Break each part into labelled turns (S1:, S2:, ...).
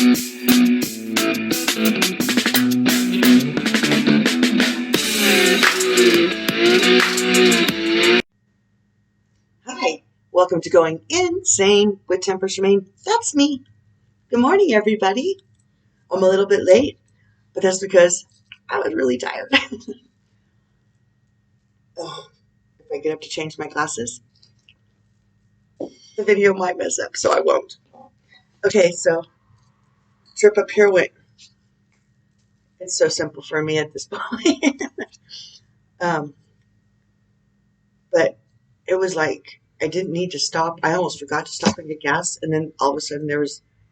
S1: Hi, welcome to Going Insane with Temper Shemaine. That's me. Good morning, everybody. I'm a little bit late, but that's because I was really tired. Oh, if I get up to change my glasses, the video might mess up, so I won't. Okay, so trip up here went. It's so simple for me at this point. But it was like I didn't need to stop. I almost forgot to stop and get gas, and then all of a sudden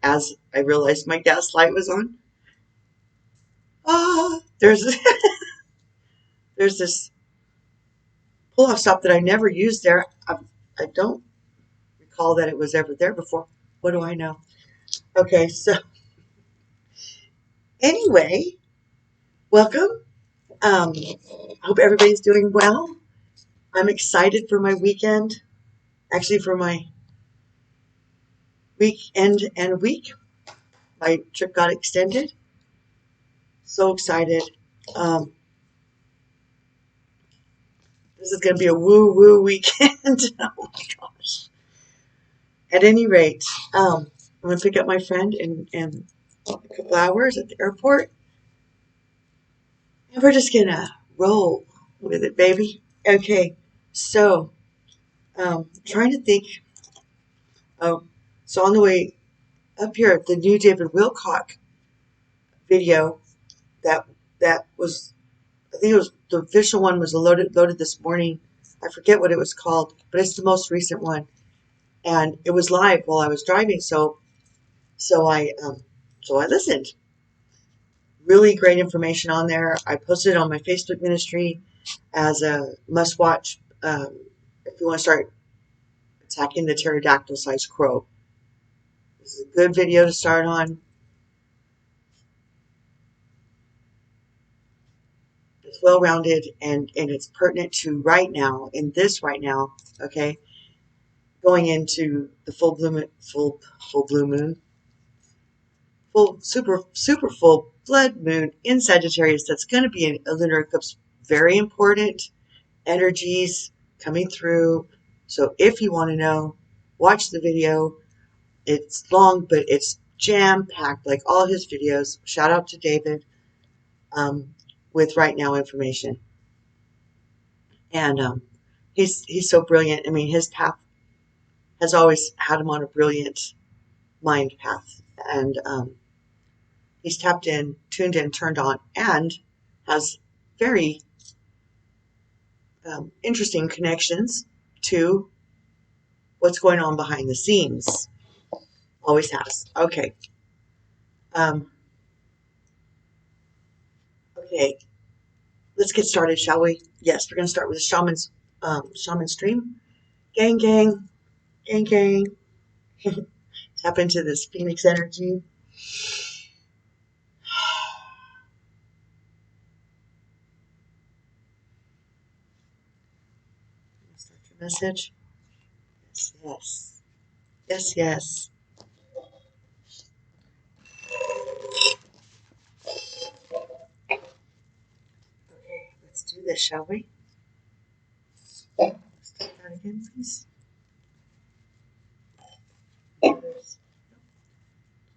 S1: as I realized my gas light was on, there's there's this pull-off stop that I never used there. I don't recall that it was ever there before. What do I know? Okay, so anyway, welcome. Hope everybody's doing well. I'm excited for my weekend. Actually, for my weekend and week. My trip got extended. So excited. This is going to be a woo-woo weekend. Oh my gosh. At any rate, I'm going to pick up my friend in a couple hours at the airport. And we're just going to roll with it, baby. Okay, so trying to think. Oh, so on the way up here, the new David Wilcock video that was, I think it was the official one was loaded this morning. I forget what it was called, but it's the most recent one. And it was live while I was driving, so I listened. Really great information on there. I posted it on my Facebook ministry as a must-watch if you want to start attacking the pterodactyl-sized crow. This is a good video to start on. It's well-rounded and it's pertinent to right now, okay? Going into the full super full blood moon in Sagittarius. That's going to be a lunar eclipse. Very important energies coming through. So if you want to know, watch the video. It's long, but it's jam-packed like all his videos. Shout out to David with right now information. And he's so brilliant. I mean, his path has always had him on a brilliant mind path. And he's tapped in, tuned in, turned on, and has very interesting connections to what's going on behind the scenes. Always has. Okay. Okay. Let's get started, shall we? Yes, we're going to start with the shaman stream. Gang, gang, gang, gang. Tap into this Phoenix energy. Start your message. Yes, yes. Yes, yes. Okay, let's do this, shall we? Start that again, please.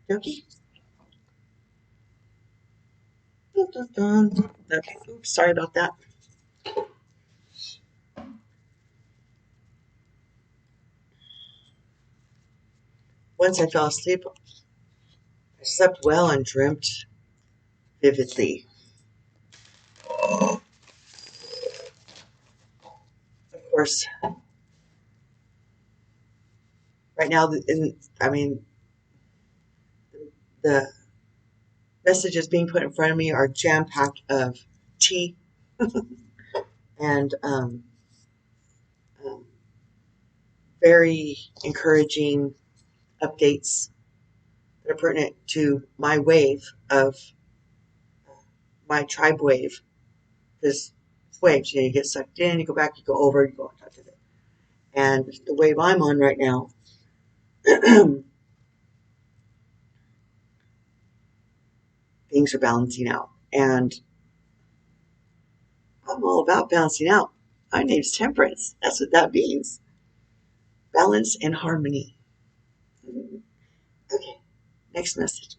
S1: Yogi? Okay, oops, sorry about that. Once I fell asleep, I slept well and dreamt vividly. Of course, right now, the messages being put in front of me are jam-packed of tea and very encouraging updates that are pertinent to my wave of my tribe wave. Because it's waves, you get sucked in, you go back, you go over, you go on top of it. And the wave I'm on right now things are balancing out. And I'm all about balancing out. My name's Temperance. That's what that means. Balance and harmony. Okay, next message.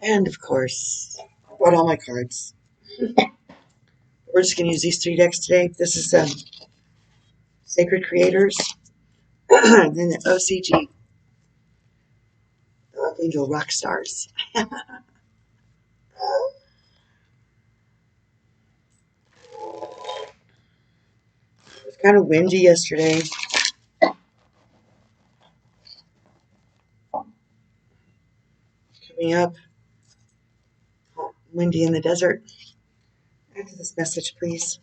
S1: And of course, I brought all my cards. We're just going to use these 3 decks today. This is Sacred Creators, and then the OCG, the Archangel Rock Stars. It was kind of windy yesterday. Coming up, hot, windy in the desert. After this message, please.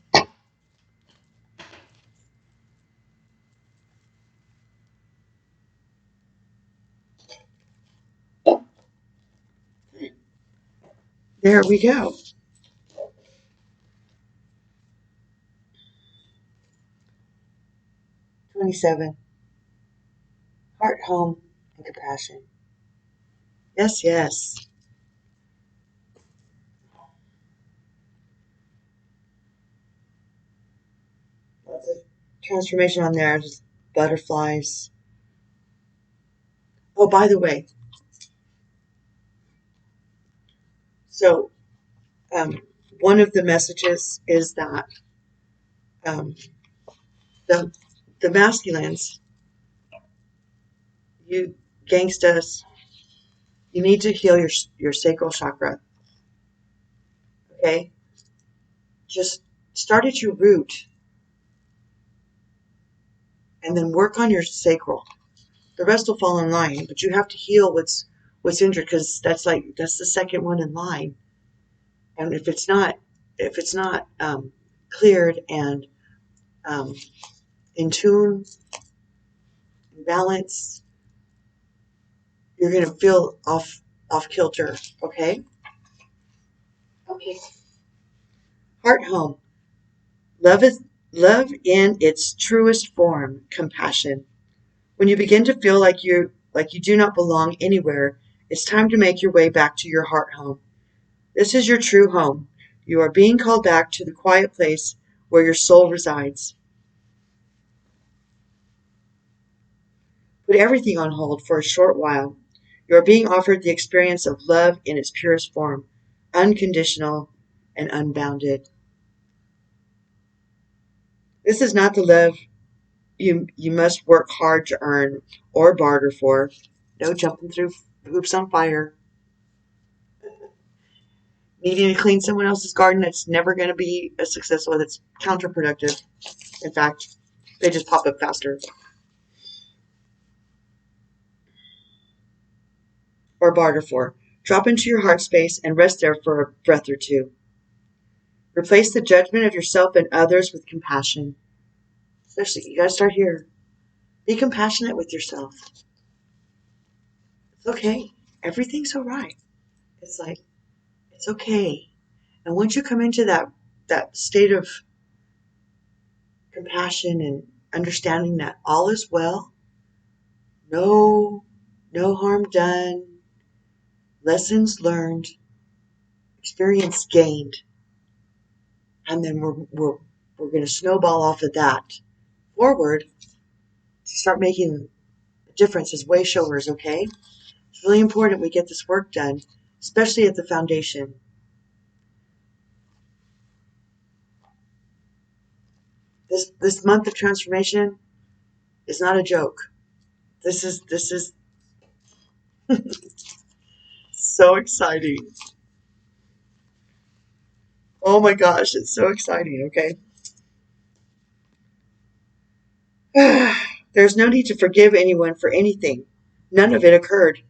S1: There we go. 27. Heart, home, and compassion. Yes, yes. Lots of transformation on there. Just butterflies. Oh, by the way, so one of the messages is that um, the masculines, you gangstas, you need to heal your sacral chakra. Okay, just start at your root and then work on your sacral. The rest will fall in line, but you have to heal what's injured, because that's the second one in line. And if it's not cleared and in tune, in balance, you're gonna feel off kilter. Okay. Okay. Heart, home. Love is love in its truest form. Compassion. When you begin to feel like you do not belong anywhere, it's time to make your way back to your heart home. This is your true home. You are being called back to the quiet place where your soul resides. Put everything on hold for a short while. You are being offered the experience of love in its purest form, unconditional and unbounded. This is not the love you must work hard to earn or barter for. No jumping through hoops on fire. Needing to clean someone else's garden, that's never going to be a successful. That's counterproductive. In fact, they just pop up faster. Or barter for. Drop into your heart space and rest there for a breath or two. Replace the judgment of yourself and others with compassion. Especially, you got to start here. Be compassionate with yourself. It's okay. Everything's all right. It's like, it's okay. And once you come into that state of compassion and understanding that all is well, no harm done, lessons learned, experience gained, and then we're going to snowball off of that forward to start making a difference as way showers. Okay, it's really important we get this work done, especially at the foundation. This month of transformation is not a joke. This is so exciting. Oh my gosh, it's so exciting. Okay. There's no need to forgive anyone for anything. None of it occurred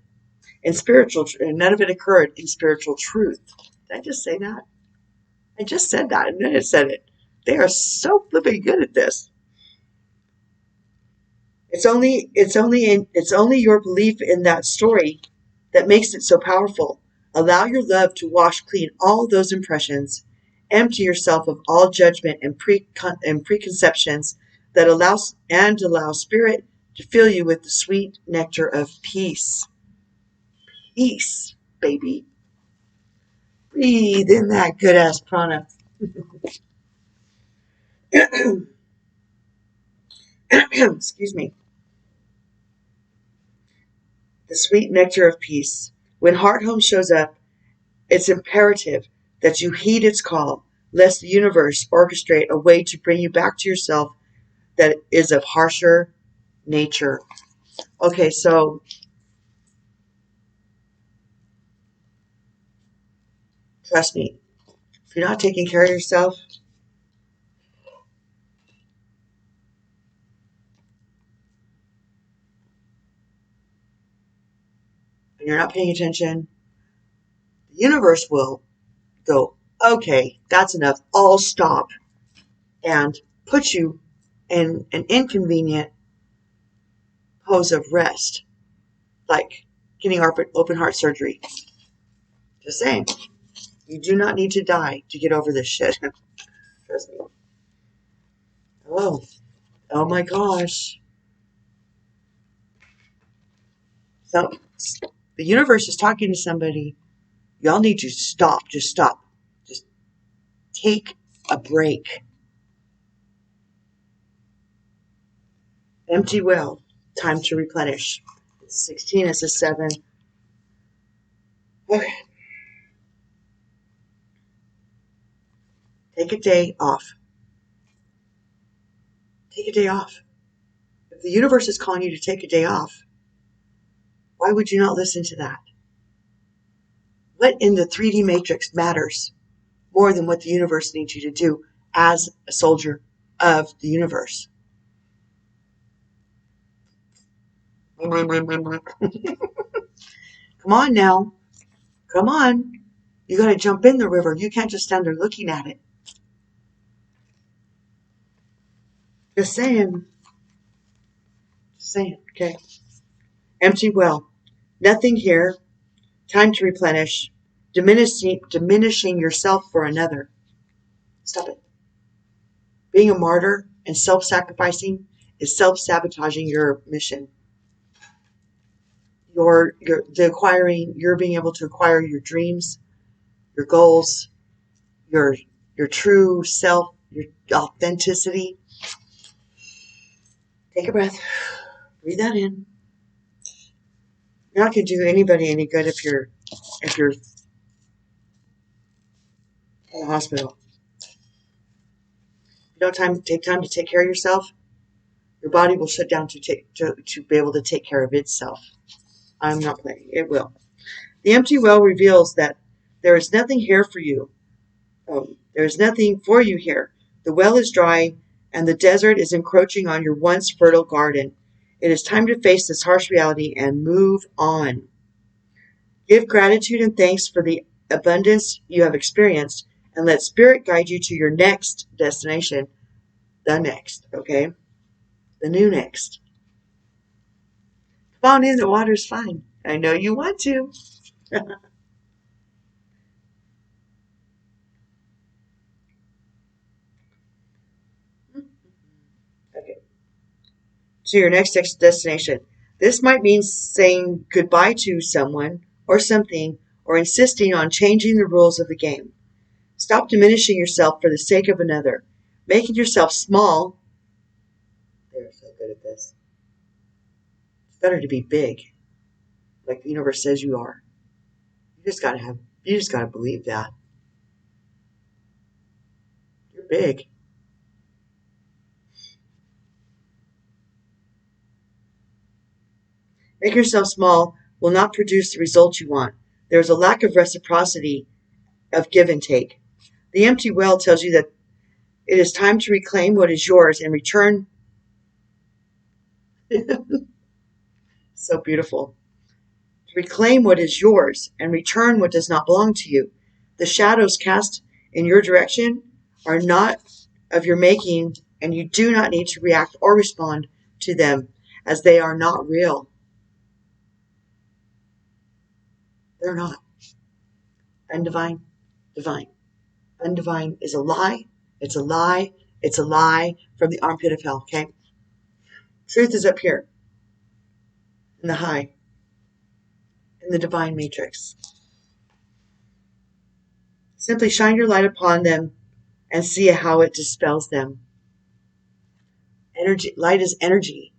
S1: in none of it occurred in spiritual truth. Did I just say that? I just said that, and then it said it. They are so flipping good at this. It's only your belief in that story that makes it so powerful. Allow your love to wash clean all those impressions. Empty yourself of all judgment and preconceptions that allow spirit to fill you with the sweet nectar of peace. Peace, baby. Breathe in that good ass prana. Excuse me. The sweet nectar of peace. When Heart Home shows up, it's imperative that you heed its call, lest the universe orchestrate a way to bring you back to yourself that is of harsher nature. Okay, so trust me, if you're not taking care of yourself, and you're not paying attention, the universe will go, okay, that's enough. I'll stop and put you in an inconvenient pose of rest, like getting open heart surgery. Just saying. You do not need to die to get over this shit. Trust me. Oh, oh my gosh. So the universe is talking to somebody. Y'all need to stop. Just stop. Just take a break. Empty well. Time to replenish. It's 16. It's a 7. Okay. Take a day off. Take a day off. If the universe is calling you to take a day off, why would you not listen to that? What in the 3D matrix matters more than what the universe needs you to do as a soldier of the universe? Come on now. Come on. You got to jump in the river. You can't just stand there looking at it. Just saying. Just saying. Okay. Empty well. Nothing here. Time to replenish. Diminishing yourself for another. Stop it. Being a martyr and self-sacrificing is self-sabotaging your mission. You're being able to acquire your dreams, your goals, your true self, your authenticity. Take a breath. Breathe that in. You're not going to do anybody any good if you're in the hospital. If you don't take time to take care of yourself, your body will shut down to be able to take care of itself. I'm not playing. It will. The empty well reveals that there is nothing here for you. There is nothing for you here. The well is dry, and the desert is encroaching on your once fertile garden. It is time to face this harsh reality and move on. Give gratitude and thanks for the abundance you have experienced, and let spirit guide you to your next destination. The next, okay? The new next. Come on in, the water's fine. I know you want to. Okay. To your next destination. This might mean saying goodbye to someone or something, or insisting on changing the rules of the game. Stop diminishing yourself for the sake of another. Making yourself small. They're so good at this. It's better to be big, like the universe says you are. You just gotta believe that. You're big. Make yourself small will not produce the results you want. There is a lack of reciprocity of give and take. The empty well tells you that it is time to reclaim what is yours and return. So beautiful. To reclaim what is yours and return what does not belong to you. The shadows cast in your direction are not of your making, and you do not need to react or respond to them as they are not real. They're not. Undivine, divine. Undivine is a lie. It's a lie. It's a lie from the armpit of hell, okay? Truth is up here in the high, in the divine matrix. Simply shine your light upon them and see how it dispels them. Energy, light is energy.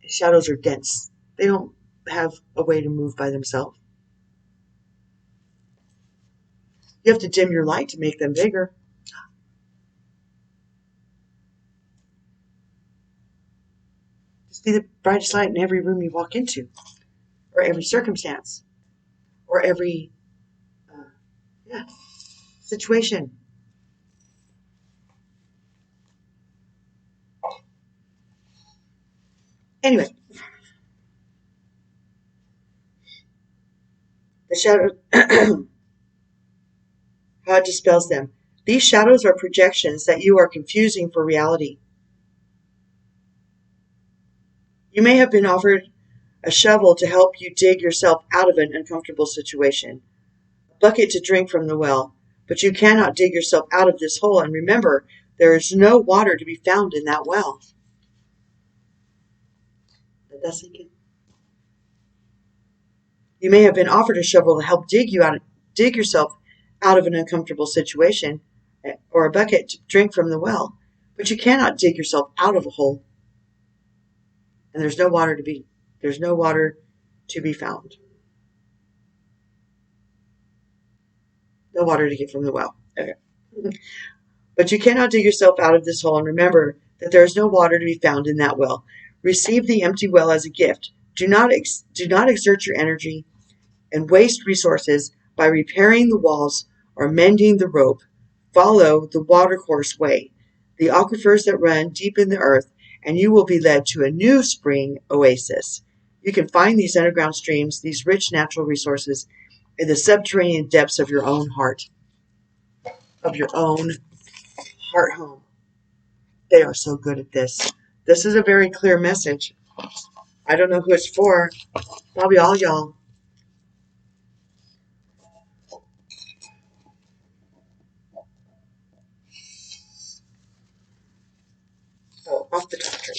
S1: Shadows are dense. They don't have a way to move by themselves. You have to dim your light to make them bigger. Just be the brightest light in every room you walk into, or every circumstance, or every situation. Anyway, the shadow, how it dispels them. These shadows are projections that you are confusing for reality. You may have been offered a shovel to help you dig yourself out of an uncomfortable situation, a bucket to drink from the well, but you cannot dig yourself out of this hole, and remember, there is no water to be found in that well. Let that sink in. You may have been offered a shovel to help dig yourself out of an uncomfortable situation, or a bucket to drink from the well, but you cannot dig yourself out of a hole, and there's no water to be found. No water to get from the well. Okay. But you cannot dig yourself out of this hole, and remember that there is no water to be found in that well. Receive the empty well as a gift. Do not exert your energy and waste resources by repairing the walls or mending the rope. Follow the watercourse way, the aquifers that run deep in the earth, and you will be led to a new spring oasis. You can find these underground streams, these rich natural resources, in the subterranean depths of your own heart, home. They are so good at this. This is a very clear message. I don't know who it's for. Probably all y'all. Oh, off the doctrine.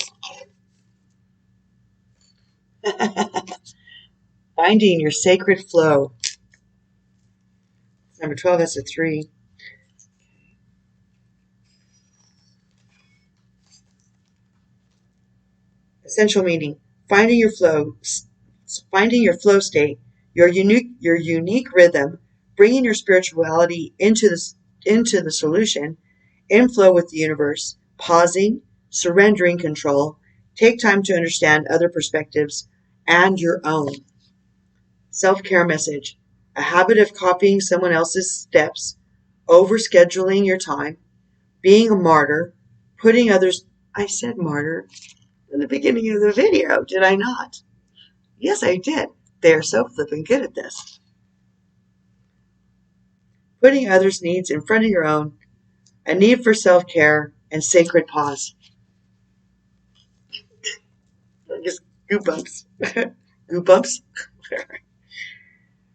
S1: Finding your sacred flow. Number 12 has a 3. Essential meaning: finding your flow state, your unique rhythm, bringing your spirituality into the solution, in flow with the universe, pausing, surrendering control. Take time to understand other perspectives and your own. Self-care message: a habit of copying someone else's steps, overscheduling your time, being a martyr, putting others. I said martyr in the beginning of the video, did I not? Yes, I did. They are so flipping good at this. Putting others' needs in front of your own, a need for self-care, and sacred pause. Just goosebumps. Goosebumps.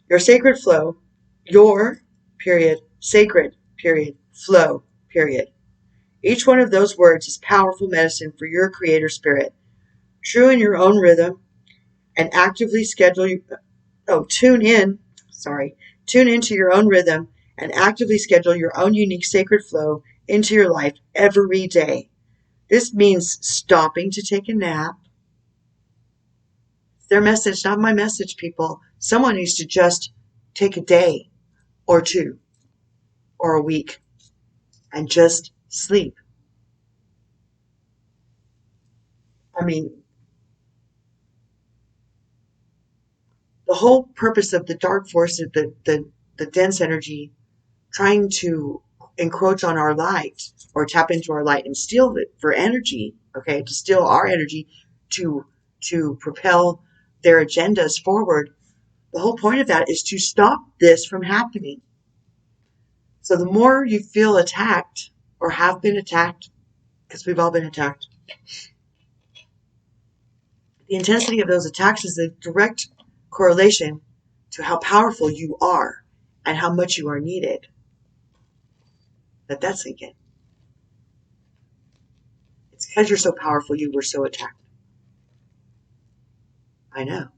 S1: Your sacred flow, your, period, sacred, period, flow, period. Each one of those words is powerful medicine for your creator spirit. True in your own rhythm, and actively tune into your own rhythm and actively schedule your own unique sacred flow into your life every day. This means stopping to take a nap. It's their message, not my message, people. Someone needs to just take a day or 2 or a week and just sleep. I mean, the whole purpose of the dark force, the dense energy, trying to encroach on our light or tap into our light and steal it for energy, okay, to steal our energy to propel their agendas forward. The whole point of that is to stop this from happening. So the more you feel attacked or have been attacked, because we've all been attacked, The intensity of those attacks is a direct correlation to how powerful you are and how much you are needed. Let that sink in. It's because you're so powerful you were so attacked. I know.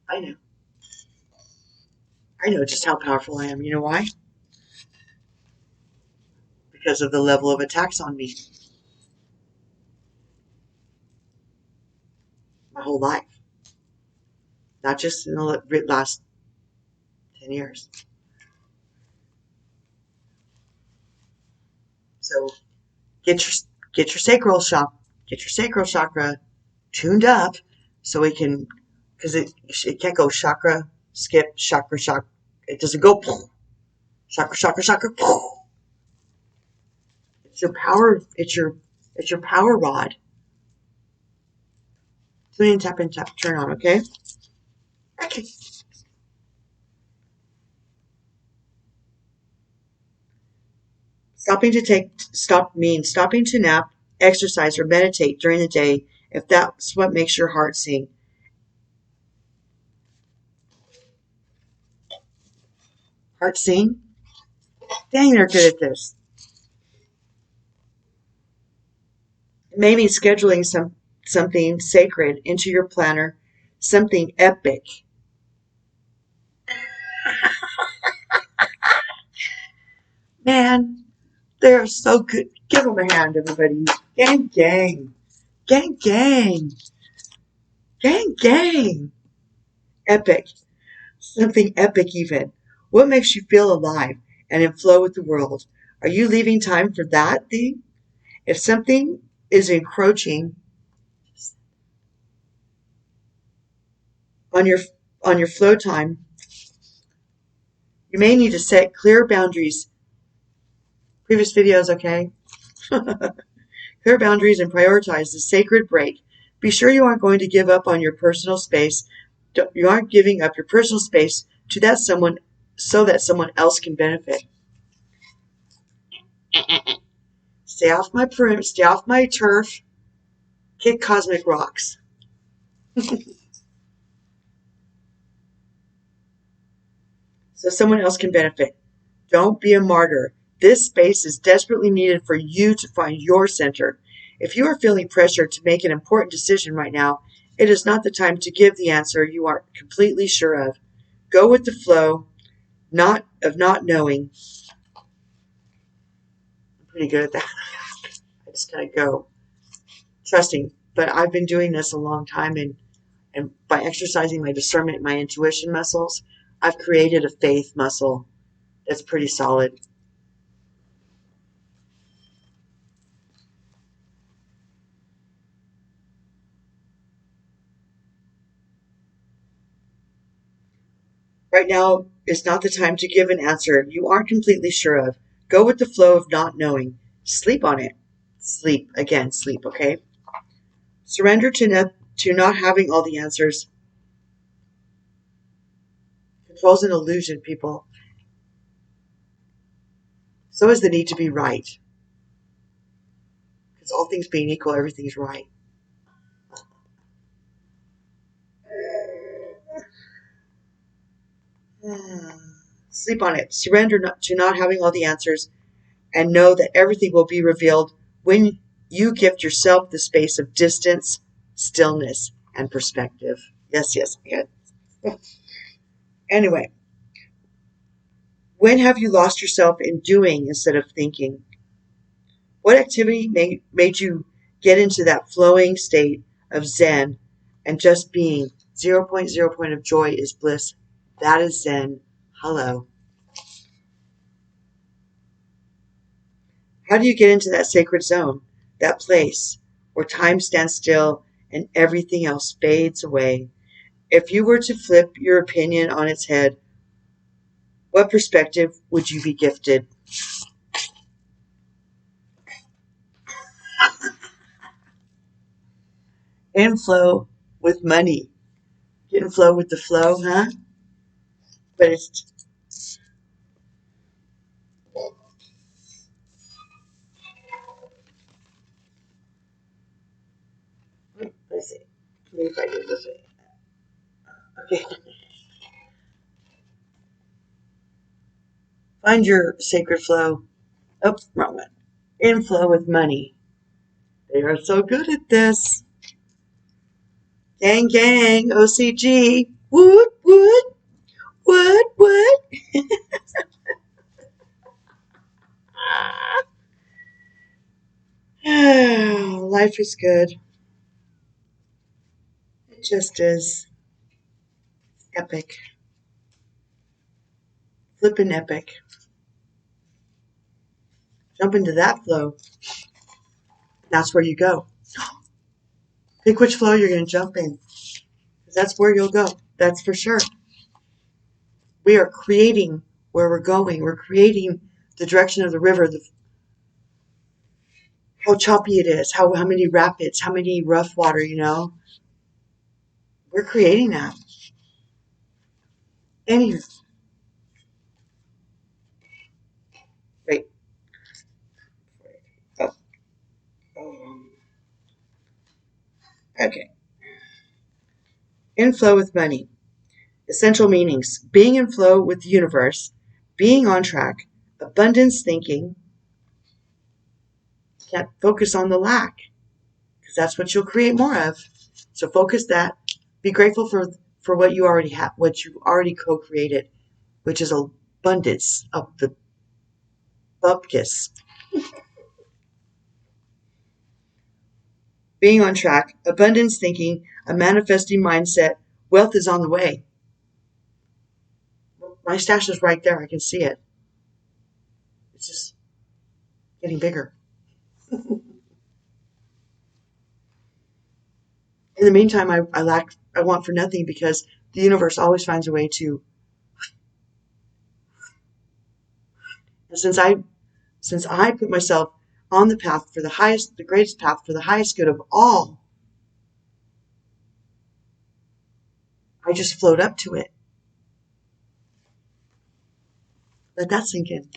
S1: I know. I know just how powerful I am. You know why? Because of the level of attacks on me my whole life. Not just in the last 10 years. So get your sacral chakra tuned up so it can, because it can't go chakra, skip, chakra. It doesn't go chakra. It's your power. It's your power rod. Tune in, tap in, tap, turn on. Okay. Okay. Stopping to nap, exercise, or meditate during the day if that's what makes your heart sing. Heart sing? Dang, they're good at this. Maybe scheduling something sacred into your planner, something epic. Man, they're so good. Give them a hand, everybody. Gang, gang. Gang, gang. Gang, gang. Epic. Something epic even. What makes you feel alive and in flow with the world? Are you leaving time for that thing? If something is encroaching on your flow time, you may need to set clear boundaries. Previous videos, okay? Clear boundaries and prioritize the sacred break. Be sure you aren't going to give up on your personal space. You aren't giving up your personal space to that someone so that someone else can benefit. Stay off my perimeter, stay off my turf. Kick cosmic rocks. So someone else can benefit. Don't be a martyr. This space is desperately needed for you to find your center. If you are feeling pressure to make an important decision right now, it is not the time to give the answer you aren't completely sure of. Go with the flow, not knowing. I'm pretty good at that. I just kind of go trusting. But I've been doing this a long time, and by exercising my discernment, my intuition muscles, I've created a faith muscle that's pretty solid. Right now is not the time to give an answer you aren't completely sure of. Go with the flow of not knowing. Sleep on it. Sleep. Again, sleep, okay? Surrender to not having all the answers. Control's an illusion, people. So is the need to be right. Because all things being equal, everything's right. Sleep on it. Surrender to not having all the answers and know that everything will be revealed when you gift yourself the space of distance, stillness, and perspective. Yes, yes, yes. Anyway, when have you lost yourself in doing instead of thinking? What activity made you get into that flowing state of Zen and just being? 0.0 point of joy is bliss. That is Zen. Hello. How do you get into that sacred zone, that place where time stands still and everything else fades away? If you were to flip your opinion on its head, what perspective would you be gifted? In flow with money. Get in flow with the flow, huh? But it's Maybe if I do this way. Okay. Find your sacred flow. Oh, wrong one. Inflow with money. They are so good at this. Gang, gang, OCG. Woot, woot, woot, woot. Life is good. It just is epic. Flippin' epic. Jump into that flow. That's where you go. Pick which flow you're going to jump in. Because that's where you'll go. That's for sure. We are creating where we're going. We're creating the direction of the river, how choppy it is, how many rapids, how many rough water, We're creating that. Anyway, wait. Oh, okay. In flow with money. Essential meanings. Being in flow with the universe. Being on track. Abundance thinking. Can't focus on the lack, because that's what you'll create more of. So focus that. Be grateful for what you already have, what you already co-created, which is abundance of the bupkis. Being on track, abundance thinking, a manifesting mindset, wealth is on the way. My stash is right there. I can see it. It's just getting bigger. In the meantime, I want for nothing, because the universe always finds a way to. And since I put myself on the path for the greatest path for the highest good of all, I just float up to it. Let that sink in.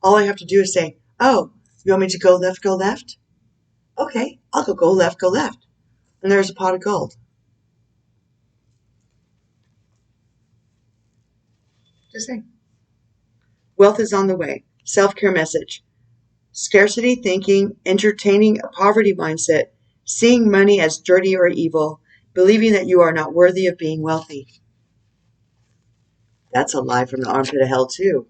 S1: All I have to do is say, oh, you want me to go left, go left? Okay, I'll go left, go left. And there's a pot of gold. Just saying. Wealth is on the way. Self-care message. Scarcity thinking, entertaining a poverty mindset, seeing money as dirty or evil, believing that you are not worthy of being wealthy. That's a lie from the armpit of hell, too.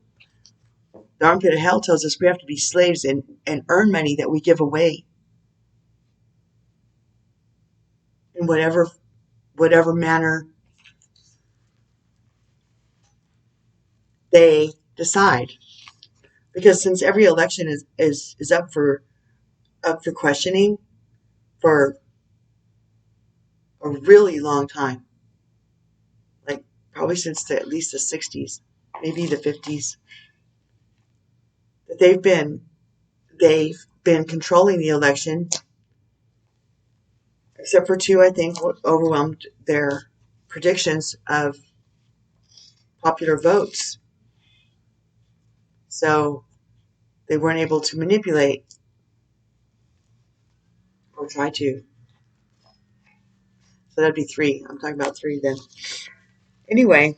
S1: The armpit of hell tells us we have to be slaves and earn money that we give away in whatever manner they decide. Because since every election is up for questioning for a really long time, like probably since at least the 60s, maybe the 50s, that they've been controlling the election, except for two, I think, overwhelmed their predictions of popular votes. So they weren't able to manipulate or try to. So that'd be three. I'm talking about three then. Anyway,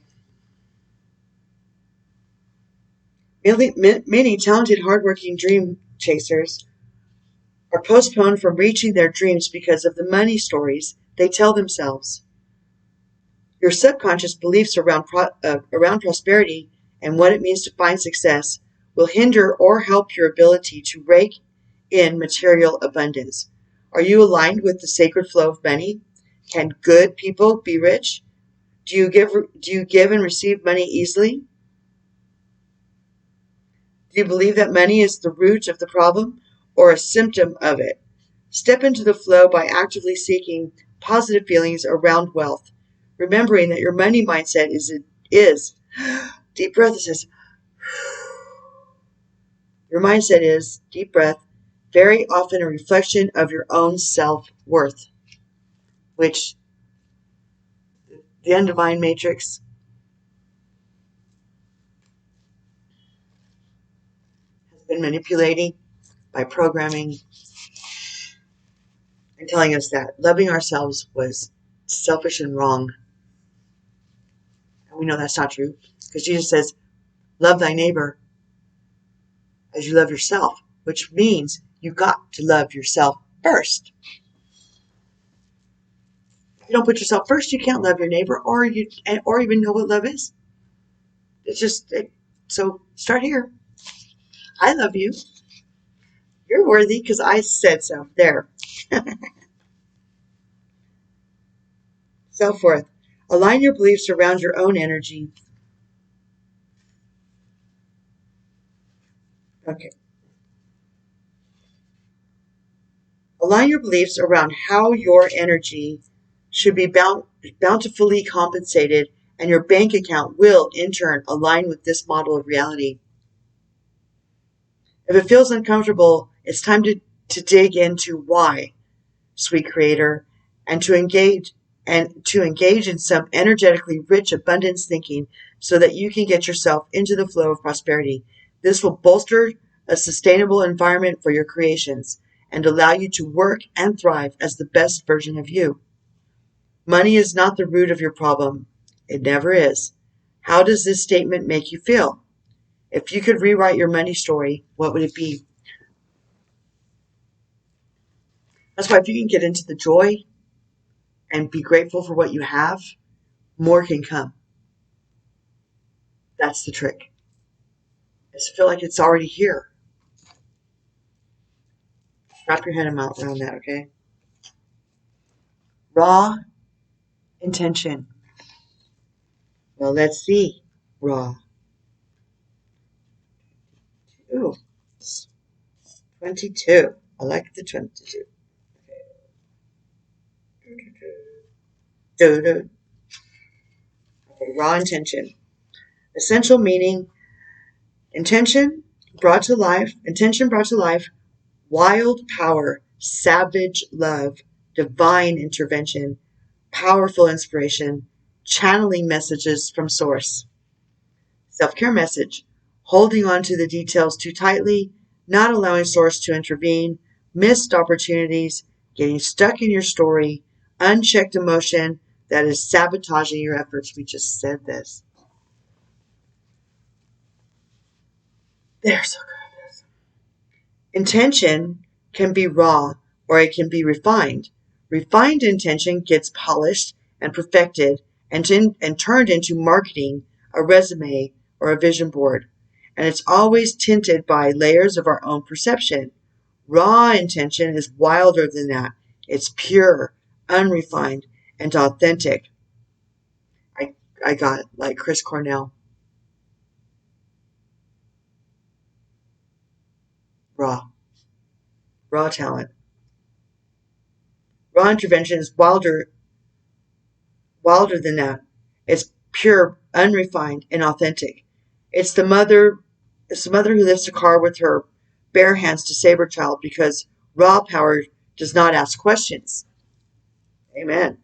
S1: many talented, hardworking dream chasers are postponed from reaching their dreams because of the money stories they tell themselves. Your subconscious beliefs around prosperity and what it means to find success will hinder or help your ability to rake in material abundance. Are you aligned with the sacred flow of money? Can good people be rich? Do you give and receive money easily? Do you believe that money is the root of the problem or a symptom of it? Step into the flow by actively seeking positive feelings around wealth, remembering that your money mindset is deep breath. It says, your mindset is, deep breath, very often a reflection of your own self-worth, which the Undivine Matrix has been manipulating by programming and telling us that loving ourselves was selfish and wrong. And we know that's not true because Jesus says, love thy neighbor as you love yourself, which means you got to love yourself first. If you don't put yourself first, you can't love your neighbor or even know what love is. So start here. I love you. You're worthy because I said so. There. Self-worth. Align your beliefs around your own energy. Okay. Align your beliefs around how your energy should be bountifully compensated, and your bank account will, in turn, align with this model of reality. If it feels uncomfortable, it's time to dig into why, sweet creator, and to engage in some energetically rich abundance thinking so that you can get yourself into the flow of prosperity. This will bolster a sustainable environment for your creations and allow you to work and thrive as the best version of you. Money is not the root of your problem. It never is. How does this statement make you feel? If you could rewrite your money story, what would it be? That's why if you can get into the joy and be grateful for what you have, more can come. That's the trick. I just feel like it's already here. Wrap your head around that, okay? Raw intention. Well, let's see. Raw. Ooh, 22. I like the 22. Okay, raw intention. Essential meaning, intention brought to life, wild power, savage love, divine intervention, powerful inspiration, channeling messages from source. Self-care message, holding on to the details too tightly, not allowing source to intervene, missed opportunities, getting stuck in your story, unchecked emotion that is sabotaging your efforts. We just said this. There's so good. Intention can be raw or it can be refined. Refined intention gets polished and perfected and turned into marketing, a resume, or a vision board. And it's always tinted by layers of our own perception. Raw intention is wilder than that. It's pure, unrefined, and authentic. I got it, like Chris Cornell. Raw. Raw talent. Raw intervention is wilder than that. It's pure, unrefined, and authentic. It's the mother who lifts a car with her bare hands to save her child because raw power does not ask questions. Amen.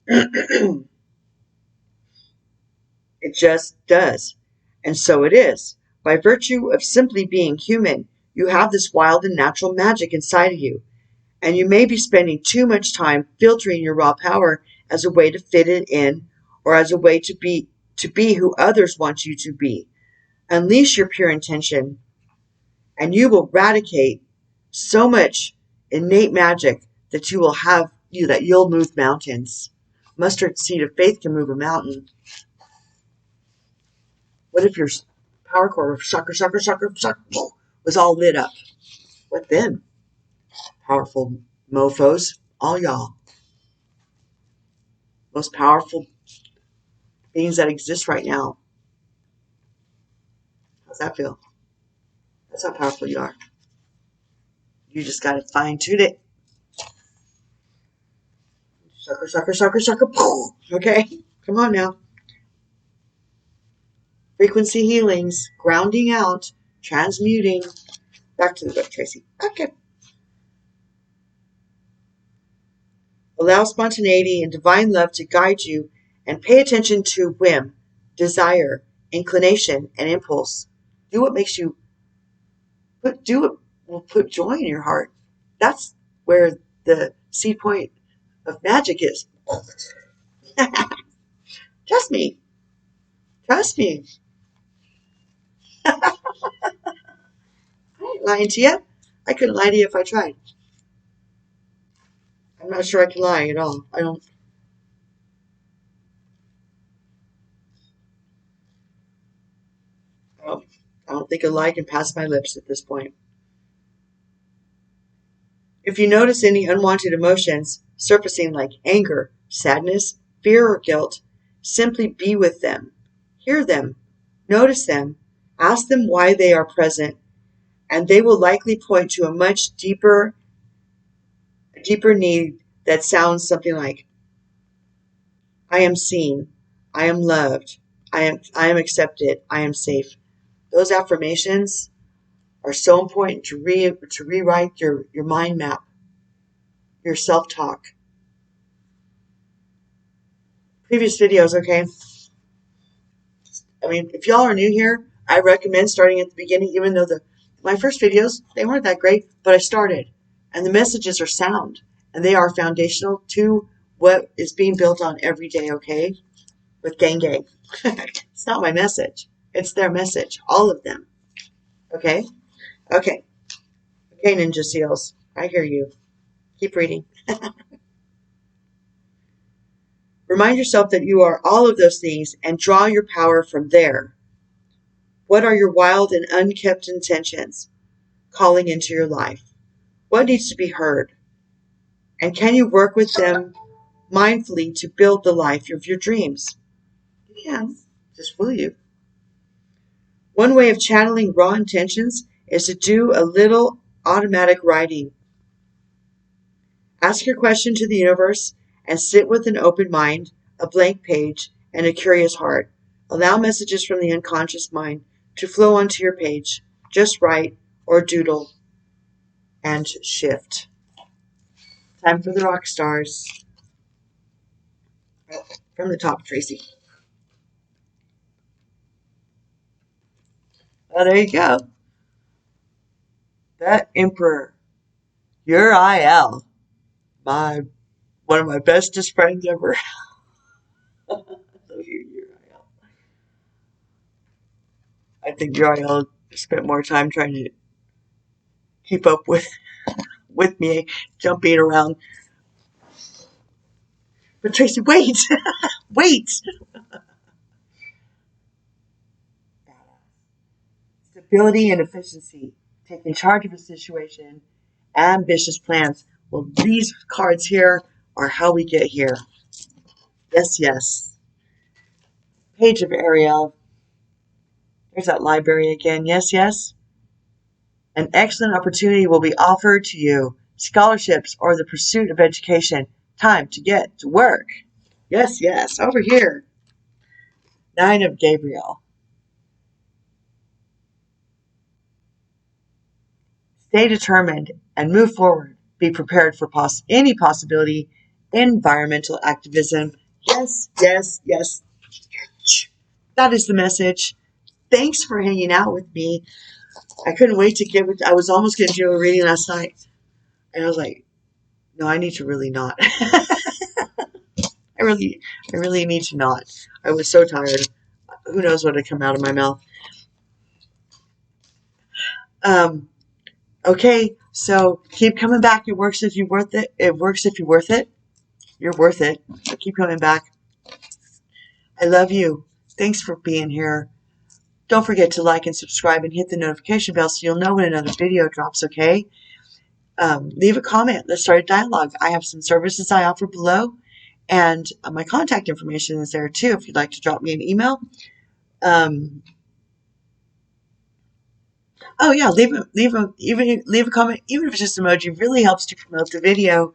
S1: It just does. And so it is. By virtue of simply being human, you have this wild and natural magic inside of you. And you may be spending too much time filtering your raw power as a way to fit it in or as a way to be who others want you to be. Unleash your pure intention and you will eradicate so much innate magic that you'll move mountains. Mustard seed of faith can move a mountain. What if your power core was all lit up? What then? Powerful mofos, all y'all. Most powerful beings that exist right now. How's that feel? That's how powerful you are. You just got to fine tune it. Sucker. Okay? Come on now. Frequency healings, grounding out, transmuting. Back to the book, Tracy. Okay. Allow spontaneity and divine love to guide you and pay attention to whim, desire, inclination, and impulse. Do what makes you do what will put joy in your heart. That's where the seed point of magic is. Trust me. Trust me. I ain't lying to you. I couldn't lie to you if I tried. I'm not sure I can lie at all. I don't think a lie can pass my lips at this point. If you notice any unwanted emotions surfacing like anger, sadness, fear, or guilt, simply be with them. Hear them. Notice them. Ask them why they are present, and they will likely point to a much deeper need that sounds something like, I am seen, I am loved, I am accepted, I am safe. Those affirmations are so important to rewrite your mind map, your self-talk. Previous videos, okay? I mean, if y'all are new here, I recommend starting at the beginning, even though my first videos, they weren't that great, but I started. And the messages are sound, and they are foundational to what is being built on every day, okay? With Gang Gang. It's not my message. It's their message. All of them. Okay? Okay. Okay, Ninja Seals. I hear you. Keep reading. Remind yourself that you are all of those things and draw your power from there. What are your wild and unkept intentions calling into your life? What needs to be heard? And can you work with them mindfully to build the life of your dreams? You can. Just will you? One way of channeling raw intentions is to do a little automatic writing. Ask your question to the universe and sit with an open mind, a blank page, and a curious heart. Allow messages from the unconscious mind to flow onto your page. Just write or doodle and shift. Time for the rock stars. From the top, Tracy. Oh, there you go. That Emperor, Uriel, one of my bestest friends ever. I love you, Uriel. I think Uriel spent more time trying to keep up with me, jumping around. But Tracy, wait, wait. Stability and efficiency, taking charge of a situation, ambitious plans. Well, these cards here are how we get here. Yes, yes. Page of Ariel. There's that library again. Yes, yes. An excellent opportunity will be offered to you. Scholarships or the pursuit of education. Time to get to work. Yes, yes. Over here. Nine of Gabriel. Stay determined and move forward. Be prepared for any possibility. Environmental activism. Yes, yes, yes. That is the message. Thanks for hanging out with me. I couldn't wait to give it. I was almost going to do a reading last night. And I was like, no, I need to really not. I really need to not. I was so tired. Who knows what had come out of my mouth. Okay, so keep coming back. It works if you're worth it. It works if you're worth it. You're worth it. So keep coming back. I love you. Thanks for being here. Don't forget to like and subscribe and hit the notification bell so you'll know when another video drops, okay? Leave a comment. Let's start a dialogue. I have some services I offer below, and my contact information is there too if you'd like to drop me an email. Oh yeah, leave a comment, even if it's just emoji. Really helps to promote the video.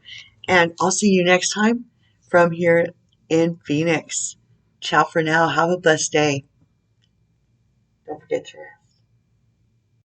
S1: And I'll see you next time from here in Phoenix. Ciao for now. Have a blessed day. Don't forget to rest.